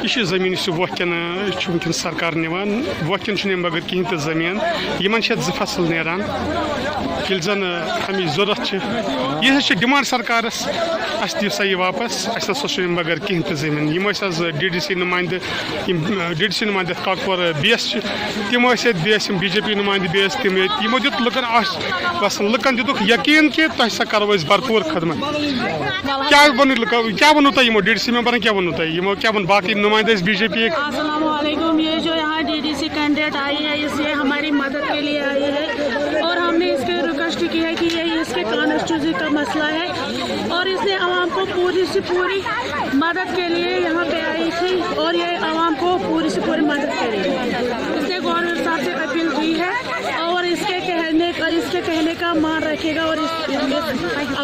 यह जमीन वोकन वनकन सरकार निवान वोकन बगैर कहीं तो जमीन इन फसल नान ये जन अमी जरूरत यह डिमांड सरकारस अस दिव सा यह वापस अस बगैर कहीं तो जमीन यम DDC नुमाइंद DDC नुमाइंद काकपुर बेस तम BJP नुमाइंद बेस तम यमो दित लुकन बस लुकन दितुक यकीन कि तुम सा करो भरपूर खदमत क्या वनो तुम DDC मेंबरन क्या वनो तुम यमो क्या बाकी नुमाइंद BJP अस्सलाम वालेकुम। ये जो यहाँ DDC कैंडिडेट आई है इसलिए हमारी मदद के लिए आई है और हमने इसके रिक्वेस्ट की है कि ये इसके कॉन्स्टिट्यूंसी का मसला है और इसने आवाम को पूरी से पूरी मदद के लिए यहाँ पे आई थी और ये आवाम को पूरी से पूरी मदद करेगी। इसने गवर्नर साहब से अपील की है और इसके कहने का मान रखेगा और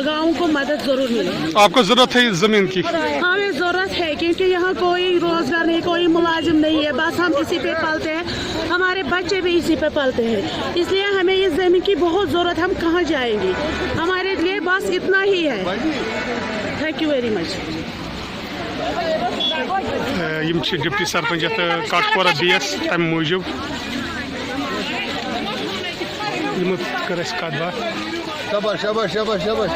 गाँव को मदद जरूर मिलेगी। आपको जरूरत है जमीन की? हमें जरूरत है क्योंकि यहाँ कोई रोजगार नहीं, कोई मुलाजिम नहीं है, बस हम इसी पे पलते हैं, हमारे बच्चे भी इसी पे पलते हैं, इसलिए हमें इस जमीन की बहुत जरूरत। हम कहाँ जाएंगे? हमारे लिए बस इतना ही है। Thank you very much. Deputy sarpanch Kakapora BS तम मूजूब कर कत बात। शाबाश शाबाश शाबाश शाबाश।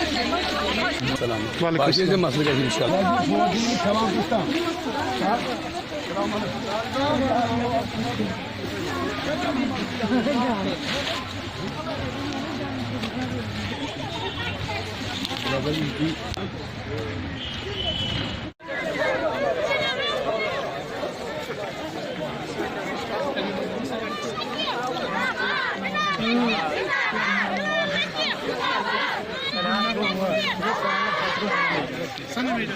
Sana mıydı?